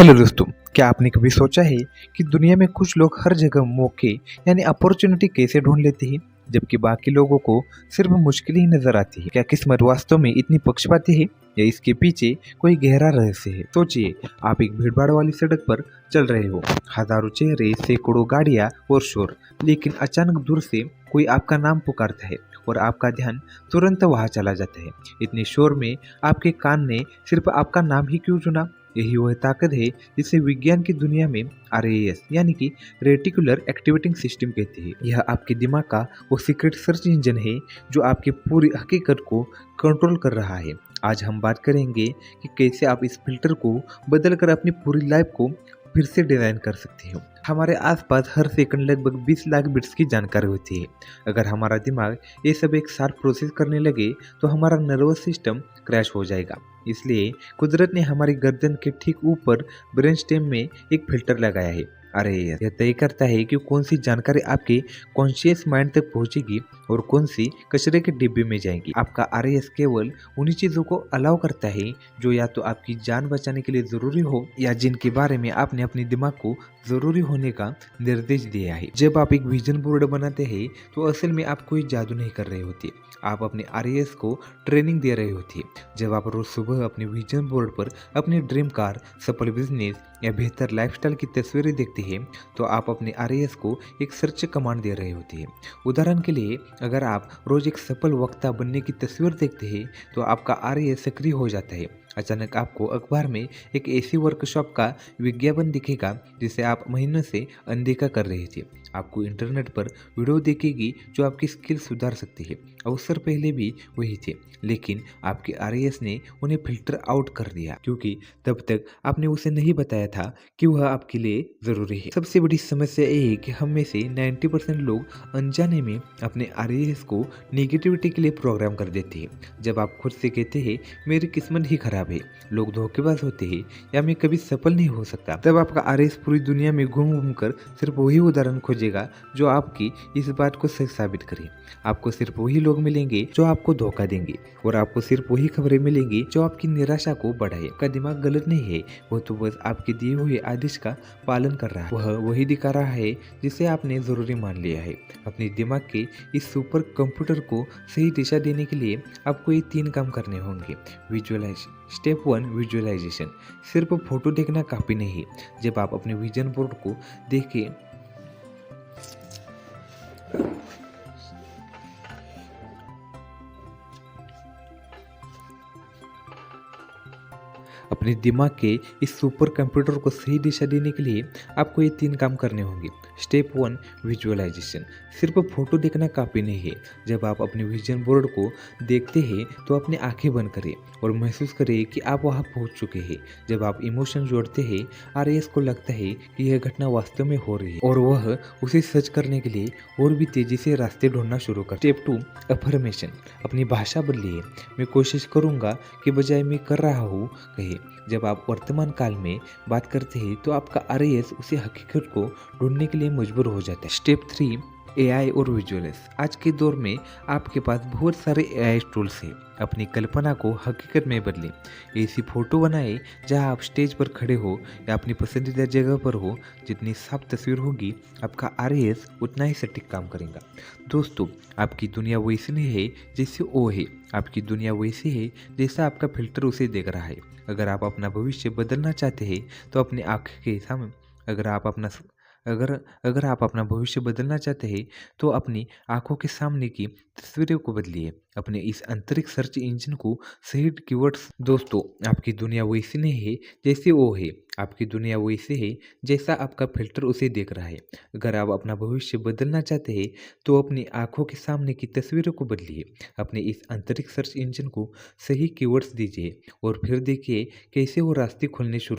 Hello दोस्तों, क्या आपने कभी सोचा है कि दुनिया में कुछ लोग हर जगह मौके यानी अपॉर्चुनिटी कैसे ढूंढ लेते हैं, जबकि बाकी लोगों को सिर्फ मुश्किल ही नजर आती है। क्या किस्मत वास्तव में इतनी पक्षपाती है या इसके पीछे कोई गहरा रहस्य है? सोचिए, आप एक भीड़भाड़ वाली सड़क पर चल रहे हो, हजारों चेहरे, सैकड़ों गाड़ियां और शोर, लेकिन अचानक दूर से कोई आपका नाम पुकारता है और आपका ध्यान तुरंत वहां चला जाता है। इतने शोर में आपके कान ने सिर्फ आपका नाम ही क्यों चुना? यही वह ताकत है जिसे विज्ञान की दुनिया में RAS यानी कि रेटिकुलर एक्टिवेटिंग सिस्टम कहते हैं। यह आपके दिमाग का वो सीक्रेट सर्च इंजन है जो आपकी पूरी हकीकत को कंट्रोल कर रहा है। आज हम बात करेंगे कि कैसे आप इस फिल्टर को बदलकर अपनी पूरी लाइफ को फिर से डिजाइन कर सकते हो। हमारे आसपास हर सेकंड लगभग 20 लाख बिट्स की जानकारी होती है। अगर हमारा दिमाग ये सब एक साथ प्रोसेस करने लगे तो हमारा नर्वस सिस्टम क्रैश हो जाएगा। इसलिए कुदरत ने हमारी गर्दन के ठीक ऊपर ब्रेन स्टेम में एक फिल्टर लगाया है। RAS यह तय करता है कि कौन सी जानकारी आपके कॉन्शियस माइंड तक पहुंचेगी और कौन सी कचरे के डिब्बे में जाएगी। आपका RAS केवल उन्हीं चीजों को अलाउ करता है जो या तो आपकी जान बचाने के लिए जरूरी हो या जिनके बारे में आपने अपने दिमाग को जरूरी होने का निर्देश दिया है। जब आप एक विजन बोर्ड बनाते हैं तो असल में आप कोई जादू नहीं कर रहे होते, आप अपने RAS को ट्रेनिंग दे रहे होते। जब आप रोज सुबह अपने विजन बोर्ड पर अपनी ड्रीम कार, सफल बिजनेस या बेहतर लाइफस्टाइल की तस्वीरें देखते हैं तो आप अपने RAS को एक सर्च कमांड दे रहे होते हैं। उदाहरण के लिए, अगर आप रोज एक सफल वक्ता बनने की तस्वीर देखते हैं तो आपका RAS सक्रिय हो जाता है। अचानक आपको अखबार में एक ऐसी वर्कशॉप का विज्ञापन दिखेगा जिसे आप महीनों से अनदेखा कर रहे थे। आपको इंटरनेट पर वीडियो दिखेगी जो आपकी स्किल सुधार सकती है। अवसर पहले भी वही थे, लेकिन आपके RAS ने उन्हें फिल्टर आउट कर दिया क्योंकि तब तक आपने उसे नहीं बताया था कि वह आपके लिए जरूरी है। सबसे बड़ी समस्या ये है कि हम में से 90% लोग अनजाने में अपने RAS को नेगेटिविटी के लिए प्रोग्राम कर देते हैं। जब आप खुद से कहते हैं मेरी किस्मत ही खराब है, लोग धोखेबाज होते हैं या मैं कभी सफल नहीं हो सकता, तब आपका RAS पूरी दुनिया में घूम घूम कर सिर्फ वही उदाहरण खोजेगा जो आपकी इस बात को सच साबित करे। आपको सिर्फ वही लोग मिलेंगे जो आपको धोखा देंगे और आपको सिर्फ वही खबरें मिलेंगी जो आपकी निराशा को बढ़ाए। आपका दिमाग गलत नहीं है, वो तो बस आपके दिए हुए आदेश का पालन कर रहा है। वह वही दिखा रहा है जिसे आपने जरूरी मान लिया है। अपने दिमाग के इस सुपर कंप्यूटर को सही दिशा देने के लिए आपको ये 3 काम करने होंगे। विजुअलाइजेशन। Step 1, visualization. सिर्फ फोटो देखना काफी नहीं है। जब आप अपने विजन बोर्ड को देखें अपने दिमाग के इस सुपर कंप्यूटर को सही दिशा देने के लिए आपको ये 3 काम करने होंगे। Step 1, visualization. सिर्फ फोटो देखना काफ़ी नहीं है। जब आप अपने विजन बोर्ड को देखते हैं तो अपनी आंखें बंद करें और महसूस करें कि आप वहां पहुंच चुके हैं। जब आप इमोशन जोड़ते हैं, RAS को लगता है कि यह घटना वास्तव में हो रही है और वह उसे सच करने के लिए और भी तेजी से रास्ते ढूंढना शुरू कर। Step 2, affirmation. अपनी भाषा बदलिए। मैं कोशिश करूंगा के बजाय मैं कर रहा हूँ कहे। जब आप वर्तमान काल में बात करते हैं तो आपका RAS उसी हकीकत को ढूंढने के लिए मजबूर हो जाता है। स्टेप 3, AI और विजुअल्स। आज के दौर में आपके पास बहुत सारे AI टूल्स हैं। अपनी कल्पना को हकीकत में बदलें। ऐसी फोटो बनाएं जहां आप स्टेज पर खड़े हो या अपनी पसंदीदा जगह पर हो। जितनी साफ तस्वीर होगी, आपका RAS उतना ही सटीक काम करेगा। दोस्तों, आपकी दुनिया वैसी नहीं है जैसे वो है, आपकी दुनिया वैसी है जैसा आपका फिल्टर उसे देख रहा है। अगर आप अपना भविष्य बदलना चाहते हैं तो अपनी आंख के सामने अगर आप अपना भविष्य बदलना चाहते हैं तो अपनी आंखों के सामने की तस्वीरों को बदलिए। अपने इस आंतरिक सर्च इंजन को सही कीवर्ड्स। दोस्तों, आपकी दुनिया वैसी नहीं है जैसे वो है, आपकी दुनिया वैसी है जैसा आपका फिल्टर उसे देख रहा है। अगर आप अपना भविष्य बदलना चाहते हैं तो अपनी आंखों के सामने की तस्वीरों को बदलिए। अपने इस आंतरिक सर्च इंजन को सही कीवर्ड्स दीजिए और फिर देखिए कैसे वो रास्ते खुलने शुरू